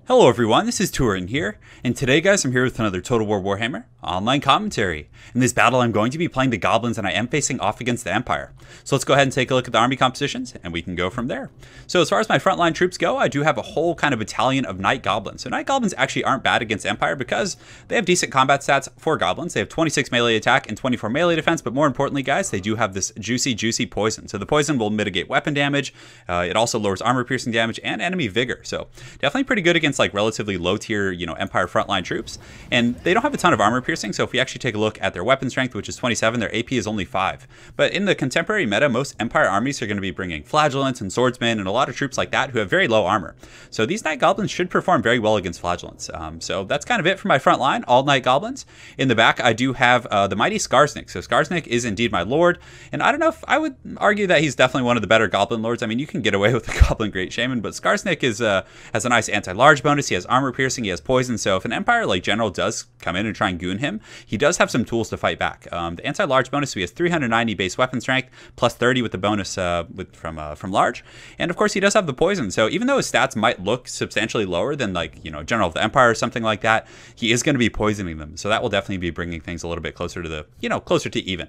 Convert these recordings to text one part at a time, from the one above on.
Hello everyone, this is Turin here, and today guys I'm here with another Total War Warhammer online commentary. In this battle I'm going to be playing the Goblins and I am facing off against the Empire. So let's go ahead and take a look at the army compositions and we can go from there. So as far as my frontline troops go, I do have a whole kind of battalion of Knight Goblins. So Knight Goblins actually aren't bad against Empire because they have decent combat stats for Goblins. They have 26 melee attack and 24 melee defense, but more importantly guys, they do have this juicy poison. So the poison will mitigate weapon damage, it also lowers armor piercing damage and enemy vigor. So definitely pretty good against like relatively low tier, Empire frontline troops. And they don't have a ton of armor piercing, so if we actually take a look at their weapon strength, which is 27, their AP is only 5. But in the contemporary meta, most Empire armies are going to be bringing Flagellants and Swordsmen and a lot of troops like that who have very low armor. So these Knight Goblins should perform very well against Flagellants. So that's kind of it for my front line, all Knight Goblins. In the back, I do have the mighty SKARSNIK. So SKARSNIK is indeed my lord, and I don't know if I would argue that he's definitely one of the better Goblin lords. I mean, you can get away with the Goblin Great Shaman, but SKARSNIK is has a nice anti-large bonus. He has armor piercing, he has poison, so if an Empire like general does come in and try and goon him, he does have some tools to fight back. The anti-large bonus, so he has 390 base weapon strength, plus 30 with the bonus from large, and of course he does have the poison, so even though his stats might look substantially lower than like, General of the Empire or something like that, he is going to be poisoning them, so that will definitely be bringing things a little bit closer to the, closer to even.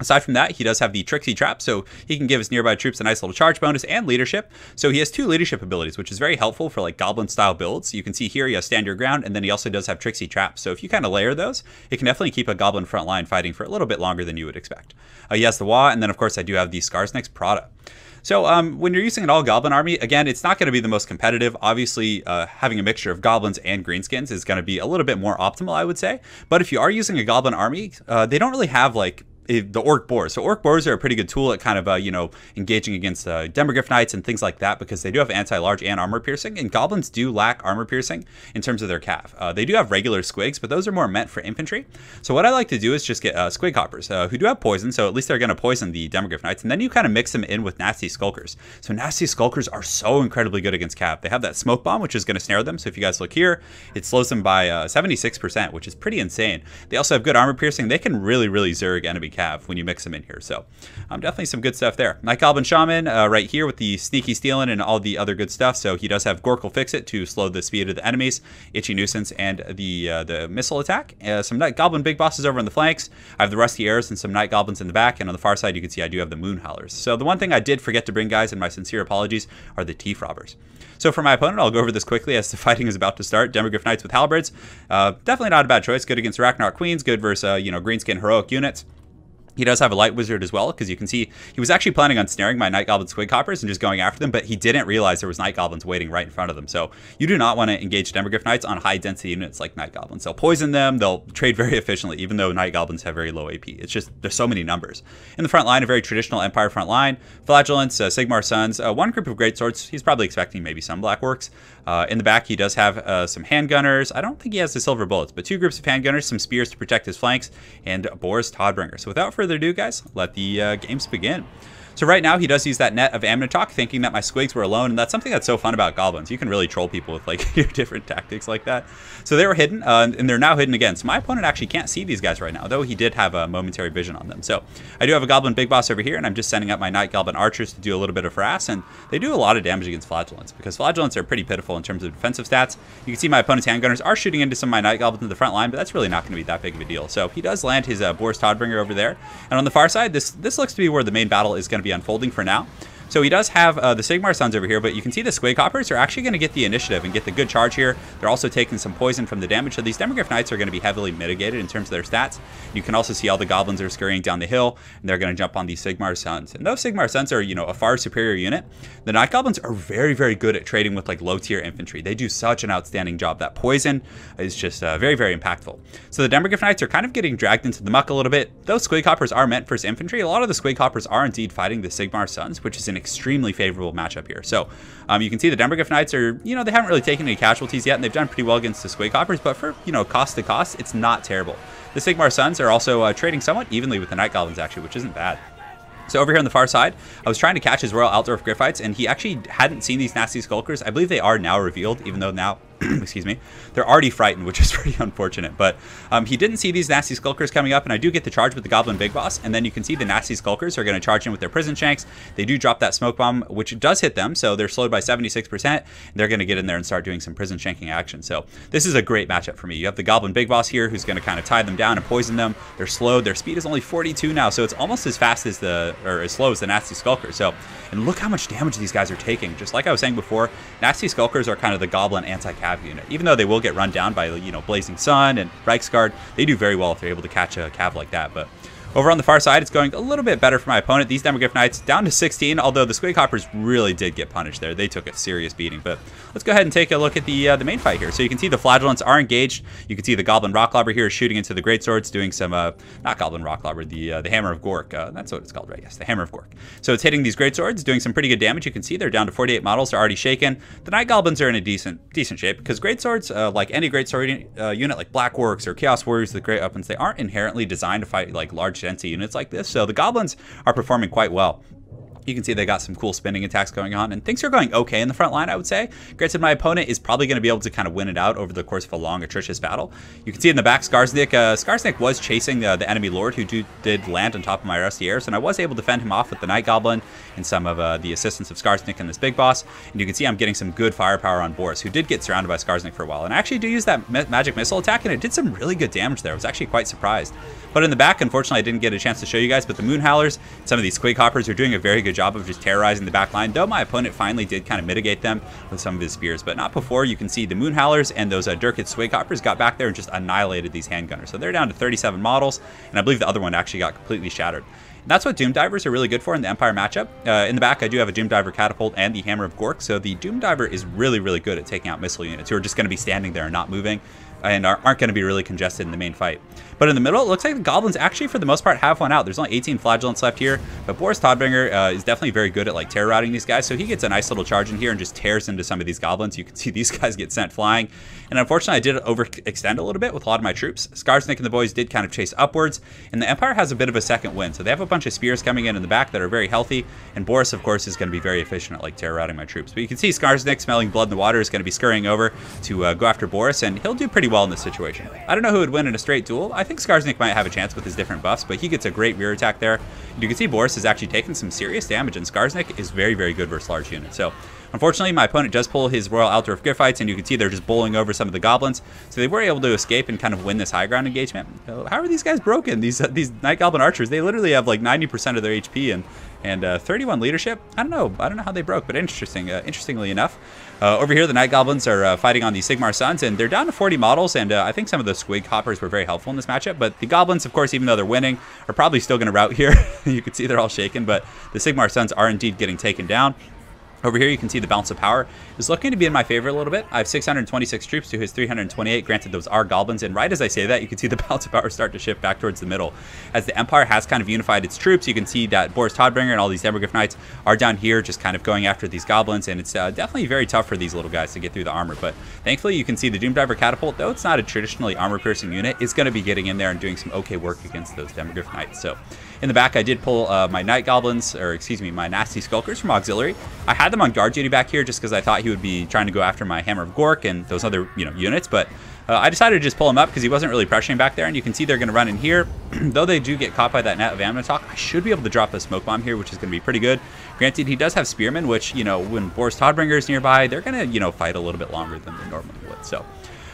Aside from that, he does have the Tricksy Trap, so he can give his nearby troops a nice little charge bonus and leadership. So he has 2 leadership abilities, which is very helpful for like Goblin-style builds. You can see here he has Stand Your Ground, and then he also does have Tricksy Trap. So if you kind of layer those, it can definitely keep a Goblin front line fighting for a little bit longer than you would expect. He has the Wa, and then of course I do have the SKARSNIK's Prada. So when you're using an all-Goblin army, again, it's not going to be the most competitive. Obviously, having a mixture of Goblins and Greenskins is going to be a little bit more optimal, I would say. But if you are using a Goblin army, they don't really have like the Orc Boars. So Orc Boars are a pretty good tool at kind of, engaging against Demogryph Knights and things like that because they do have anti-large and armor piercing, and Goblins do lack armor piercing in terms of their cav. They do have regular Squigs, but those are more meant for infantry. So what I like to do is just get Squig Hoppers, who do have poison, so at least they're going to poison the Demogryph Knights, and then you kind of mix them in with Nasty Skulkers. So Nasty Skulkers are so incredibly good against cav. They have that Smoke Bomb, which is going to snare them, so if you guys look here, it slows them by 76%, which is pretty insane. They also have good armor piercing. They can really zerg enemy cav when you mix them in here, so definitely some good stuff there. Knight Goblin Shaman right here with the sneaky stealing and all the other good stuff, so he does have Gorkle Fix It to slow the speed of the enemies, Itchy Nuisance, and the missile attack. Some Knight Goblin big bosses over on the flanks. I have the Rusty Airs and some Knight Goblins in the back, and on the far side you can see I do have the Moon Howlers. So the one thing I did forget to bring, guys, and my sincere apologies, are the Teeth Robbers. So for my opponent, I'll go over this quickly as the fighting is about to start. Demogryph Knights with Halberds, definitely not a bad choice. Good against Ragnarok Queens, good versus Greenskin heroic units. He does have a Light Wizard as well, because you can see he was actually planning on snaring my Knight Goblin Squig Hoppers and just going after them, but he didn't realize there was Knight Goblins waiting right in front of them. So you do not want to engage Demogryph Knights on high density units like Knight Goblins. They'll poison them, they'll trade very efficiently, even though Knight Goblins have very low AP. It's just, there's so many numbers. In the front line, a very traditional Empire front line, Flagellants, Sigmar Sons, one group of Greatswords. He's probably expecting maybe some Black Orcs. In the back, he does have some Handgunners. I don't think he has the Silver Bullets, but 2 groups of Handgunners, some Spears to protect his flanks, and Boris Todbringer. So without further ado, guys, let the games begin. So right now he does use that net of Amnitok, thinking that my Squigs were alone, and that's something that's so fun about Goblins. You can really troll people with like your different tactics like that. So they were hidden, and they're now hidden again. So my opponent actually can't see these guys right now, though he did have a momentary vision on them. So I do have a Goblin Big Boss over here, and I'm just sending up my Knight Goblin Archers to do a little bit of harass, and they do a lot of damage against Flagellants, because Flagellants are pretty pitiful in terms of defensive stats. You can see my opponent's Handgunners are shooting into some of my Knight Goblins in the front line, but that's really not going to be that big of a deal. So he does land his Boris Todbringer over there, and on the far side, this looks to be where the main battle is going to be unfolding for now. So he does have the Sigmar Sons over here, but you can see the Squig Hoppers are actually going to get the initiative and get the good charge here. They're also taking some poison from the damage, so these Demogryph Knights are going to be heavily mitigated in terms of their stats. You can also see all the Goblins are scurrying down the hill, and they're going to jump on these Sigmar Sons. And those Sigmar Sons are, a far superior unit. The Knight Goblins are very good at trading with like low-tier infantry. They do such an outstanding job. That poison is just very impactful. So the Demogryph Knights are kind of getting dragged into the muck a little bit. Those Squig Hoppers are meant for his infantry. A lot of the Squig Hoppers are indeed fighting the Sigmar Sons, which is an extremely favorable matchup here. So you can see the Demogryph Knights are, they haven't really taken any casualties yet, and they've done pretty well against the Squig Hoppers, but for, cost to cost, it's not terrible. The Sigmar Sons are also trading somewhat evenly with the Knight Goblins, actually, which isn't bad. So over here on the far side, I was trying to catch his Royal Altdorf Griffites, and he actually hadn't seen these Nasty Skulkers. I believe they are now revealed, even though now excuse me, they're already frightened, which is pretty unfortunate. But he didn't see these nasty skulkers coming up, and I do get the charge with the Goblin Big Boss, and then you can see the nasty skulkers are going to charge in with their prison shanks. They do drop that smoke bomb, which does hit them, so they're slowed by 76%, and they're going to get in there and start doing some prison shanking action. So this is a great matchup for me. You have the Goblin Big Boss here, who's going to kind of tie them down and poison them. They're slowed. Their speed is only 42 now, so it's almost as fast as as slow as the nasty skulker. So, and look how much damage these guys are taking. Just like I was saying before, nasty skulkers are kind of the Goblin anti-cav unit. Even though they will get run down by, you know, Blazing Sun and Reiksguard, they do very well if they're able to catch a cav like that. But over on the far side, it's going a little bit better for my opponent. These Demogryph Knights down to 16, although the Squig Hoppers really did get punished there. They took a serious beating. But let's go ahead and take a look at the main fight here. So you can see the Flagellants are engaged. You can see the Goblin Rocklobber here shooting into the Greatswords, doing some, not Goblin Rocklobber, the Hammer of Gork. That's what it's called, right? Yes, the Hammer of Gork. So it's hitting these Greatswords, doing some pretty good damage. You can see they're down to 48 models. They're already shaken. The Night Goblins are in a decent shape, because Greatswords, like any Greatsword unit, like Black Orcs or Chaos Warriors, the Great Weapons, they aren't inherently designed to fight like large density units like this. So the Goblins are performing quite well. You can see they got some cool spinning attacks going on, and things are going okay in the front line, I would say. Granted, my opponent is probably going to be able to kind of win it out over the course of a long, atrocious battle. You can see in the back, SKARSNIK. SKARSNIK was chasing the enemy lord, who did land on top of my Rusty Airs, and I was able to fend him off with the Night Goblin and some of the assistance of SKARSNIK and this big boss. And you can see I'm getting some good firepower on Boris, who did get surrounded by SKARSNIK for a while. And I actually do use that magic missile attack, and it did some really good damage there. I was actually quite surprised. But in the back, unfortunately, I didn't get a chance to show you guys, but the Moon Howlers, some of these Squig Hoppers are doing a very good job of just terrorizing the back line, though my opponent finally did kind of mitigate them with some of his spears, but not before. You can see the Moon Howlers and those Durkid Squig Hoppers got back there and just annihilated these handgunners. So they're down to 37 models, and I believe the other one actually got completely shattered. And that's what Doom Divers are really good for in the Empire matchup. In the back, I do have a Doom Diver Catapult and the Hammer of Gork, so the Doom Diver is really, really good at taking out missile units who are just going to be standing there and not moving, and aren't going to be really congested in the main fight. But in the middle, it looks like the Goblins actually, for the most part, have one out. There's only 18 Flagellants left here, but Boris Todbringer is definitely very good at like terror routing these guys, so he gets a nice little charge in here and just tears into some of these Goblins. You can see these guys get sent flying, and unfortunately, I did overextend a little bit with a lot of my troops. SKARSNIK and the boys did kind of chase upwards, and the Empire has a bit of a second wind, so they have a bunch of spears coming in the back that are very healthy, and Boris, of course, is going to be very efficient at like terror routing my troops. But you can see SKARSNIK, smelling blood in the water, is going to be scurrying over to go after Boris, and he'll do pretty well in this situation. I don't know who would win in a straight duel. I think SKARSNIK might have a chance with his different buffs, but he gets a great rear attack there. And you can see Boris is actually taking some serious damage, and SKARSNIK is very, very good versus large units. So unfortunately, my opponent does pull his Royal Altdorf Gryphites, and you can see they're just bowling over some of the Goblins. So they were able to escape and kind of win this high ground engagement. How are these guys broken? These Night Goblin archers, they literally have like 90% of their HP and 31 leadership. I don't know how they broke, but interestingly enough. Over here, the Night Goblins are fighting on the Sigmar Suns, and they're down to 40 models, and I think some of the Squig Hoppers were very helpful in this matchup, but the Goblins, of course, even though they're winning, are probably still going to rout here. You can see they're all shaken, but the Sigmar Suns are indeed getting taken down. Over here, you can see the balance of power is looking to be in my favor a little bit. I have 626 troops to his 328. Granted, those are Goblins, and right as I say that, you can see the balance of power start to shift back towards the middle. As the Empire has kind of unified its troops, you can see that Boris Todbringer and all these Demogryph Knights are down here just kind of going after these Goblins, and it's definitely very tough for these little guys to get through the armor. But thankfully, you can see the Doom Diver Catapult, though it's not a traditionally armor-piercing unit, is going to be getting in there and doing some okay work against those Demogryph Knights. So in the back, I did pull my Night Goblins, or excuse me, my Nasty Skulkers from Auxiliary. I had them on guard duty back here just because I thought he would be trying to go after my Hammer of Gork and those other units, but I decided to just pull him up because he wasn't really pressuring back there, and you can see they're going to run in here. Though they do get caught by that net of Amnotok, I should be able to drop a smoke bomb here, which is going to be pretty good. Granted, he does have Spearmen, which, when Boris Todbringer is nearby, they're going to, fight a little bit longer than they normally would. So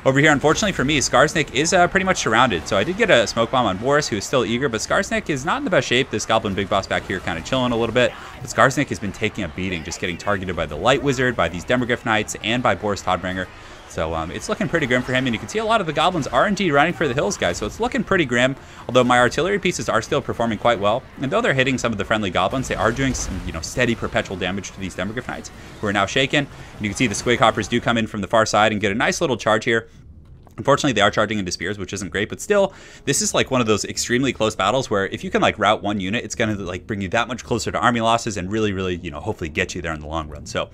over here, unfortunately for me, SKARSNIK is pretty much surrounded. So I did get a smoke bomb on Boris, who is still eager, but SKARSNIK is not in the best shape. This Goblin Big Boss back here kind of chilling a little bit. But SKARSNIK has been taking a beating, just getting targeted by the Light Wizard, by these Demogryph Knights, and by Boris Todbringer. So it's looking pretty grim for him, and you can see a lot of the Goblins are indeed running for the hills, guys. So it's looking pretty grim, although my artillery pieces are still performing quite well. And though they're hitting some of the friendly Goblins, they are doing some, steady perpetual damage to these Demogryph Knights, who are now shaken. And you can see the Squig Hoppers do come in from the far side and get a nice little charge here. Unfortunately, they are charging into spears, which isn't great, but still, this is like one of those extremely close battles where if you can like rout one unit, it's going to bring you that much closer to army losses and really, really, hopefully get you there in the long run. So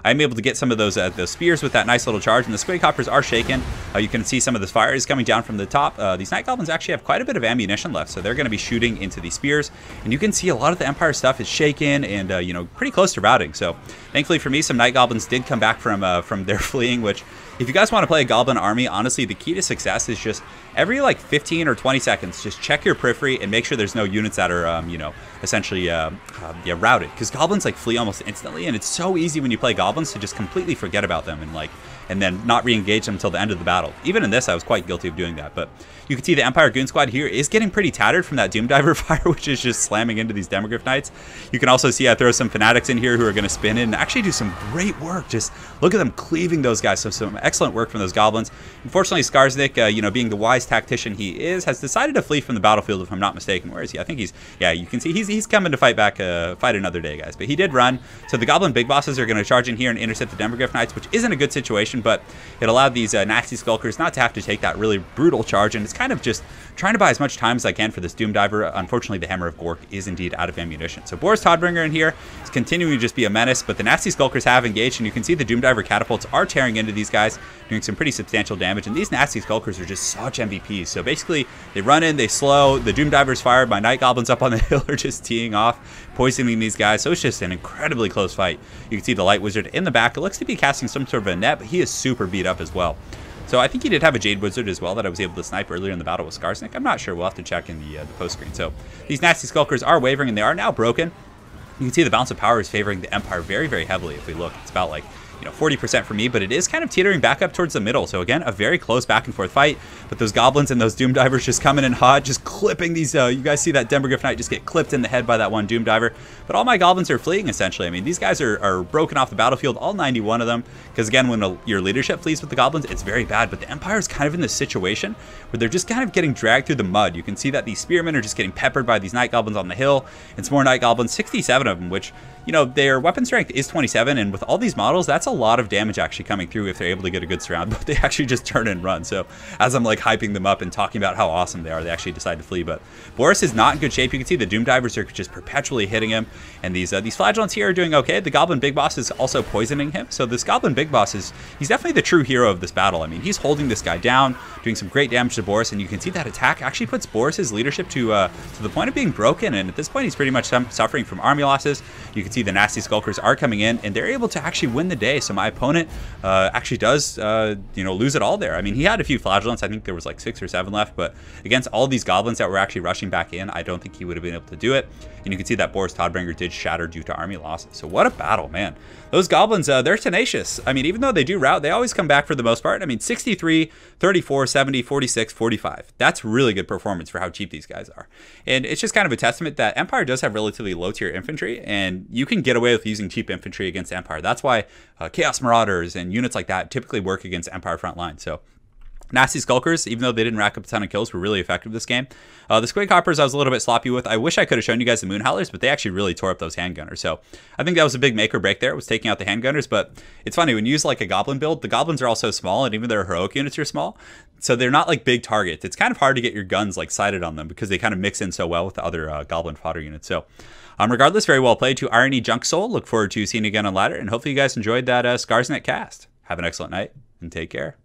I'm able to get some of those spears with that nice little charge, and the Squig Hoppers are shaken. You can see some of the fire is coming down from the top. These Night Goblins actually have quite a bit of ammunition left, so they're going to be shooting into these spears. And you can see a lot of the Empire stuff is shaken and, pretty close to routing. So thankfully for me, some Night Goblins did come back from their fleeing, which, If you guys want to play a Goblin army, honestly, the key to success is just every like 15 or 20 seconds, just check your periphery and make sure there's no units that are, you know, essentially routed. Because Goblins like flee almost instantly, and it's so easy when you play Goblins to just completely forget about them and then not re-engage them until the end of the battle. Even in this, I was quite guilty of doing that. But you can see the Empire Goon Squad here is getting pretty tattered from that Doomdiver fire, which is just slamming into these Demogryph Knights. You can also see I throw some Fanatics in here who are going to spin in and actually do some great work. Just look at them cleaving those guys. So some excellent work from those Goblins. Unfortunately, SKARSNIK, you know, being the wise tactician he is, has decided to flee from the battlefield, if I'm not mistaken. Where is he? I think he's, yeah, you can see he's coming to fight back, fight another day, guys. But he did run. So the Goblin Big Bosses are going to charge in here and intercept the Demogryph Knights, which isn't a good situation, but it allowed these nasty Skulkers not to have to take that really brutal charge, and it's kind of just trying to buy as much time as I can for this Doomdiver. Unfortunately, the Hammer of Gork is indeed out of ammunition. So Boris Todbringer in here is continuing to just be a menace, but the nasty Skulkers have engaged, and you can see the Doomdiver catapults are tearing into these guys, doing some pretty substantial damage, and these nasty Skulkers are just such MVPs. So basically, they run in, they slow, the Doomdiver's fired, my Night Goblins up on the hill are just teeing off, poisoning these guys, so it's just an incredibly close fight. You can see the Light Wizard in the back. It looks to be casting some sort of a net, but he is super beat up as well. So I think he did have a Jade Wizard as well that I was able to snipe earlier in the battle with SKARSNIK. I'm not sure. We'll have to check in the post screen. So these nasty Skulkers are wavering, and they are now broken. You can see the balance of power is favoring the Empire very, very heavily. If we look, it's about like, you know, 40% for me, but it is kind of teetering back up towards the middle. So again, a very close back and forth fight, but those Goblins and those Doomdivers just coming in hot, just clipping these, you guys see that Demogryph Knight just get clipped in the head by that one Doomdiver, but all my Goblins are fleeing essentially. I mean, these guys are broken off the battlefield, all 91 of them, because again, when your leadership flees with the Goblins, it's very bad, but the Empire is kind of in this situation where they're just kind of getting dragged through the mud. You can see that these Spearmen are just getting peppered by these Night Goblins on the hill, and some more Night Goblins, 67 of them, which, you know, their weapon strength is 27, and with all these models, that's a lot of damage actually coming through if they're able to get a good surround, but they actually just turn and run. So as I'm like hyping them up and talking about how awesome they are, they actually decide to flee. But Boris is not in good shape. You can see the Doomdivers are just perpetually hitting him, and these Flagellants here are doing okay. The Goblin Big Boss is also poisoning him. So this Goblin Big Boss he's definitely the true hero of this battle. I mean, he's holding this guy down, doing some great damage to Boris, and you can see that attack actually puts Boris's leadership to the point of being broken, and at this point he's pretty much suffering from army losses. You can see the nasty Skulkers are coming in, and they're able to actually win the day. So my opponent actually does, you know, lose it all there. I mean, he had a few Flagellants. I think there was like 6 or 7 left, but against all these Goblins that were actually rushing back in, I don't think he would have been able to do it. And you can see that Boris Todbringer did shatter due to army losses. So what a battle, man. Those Goblins, they're tenacious. I mean, even though they do rout, they always come back for the most part. I mean, 63, 34, 70, 46, 45. That's really good performance for how cheap these guys are. And it's just kind of a testament that Empire does have relatively low tier infantry, and you can get away with using cheap infantry against Empire. That's why Chaos Marauders and units like that typically work against Empire front line. So nasty Skulkers, even though they didn't rack up a ton of kills, were really effective this game. The Squig Hoppers I was a little bit sloppy with. I wish I could have shown you guys the Moon Howlers, but they actually really tore up those handgunners. So I think that was a big make or break there, was taking out the handgunners. But it's funny, when you use like a Goblin build, the Goblins are also small, and even their heroic units are small. So they're not like big targets. It's kind of hard to get your guns like sighted on them because they kind of mix in so well with the other Goblin fodder units. So regardless, very well played to Irony Junk Soul. Look forward to seeing you again on ladder, and hopefully you guys enjoyed that SKARSNIK cast. Have an excellent night, and take care.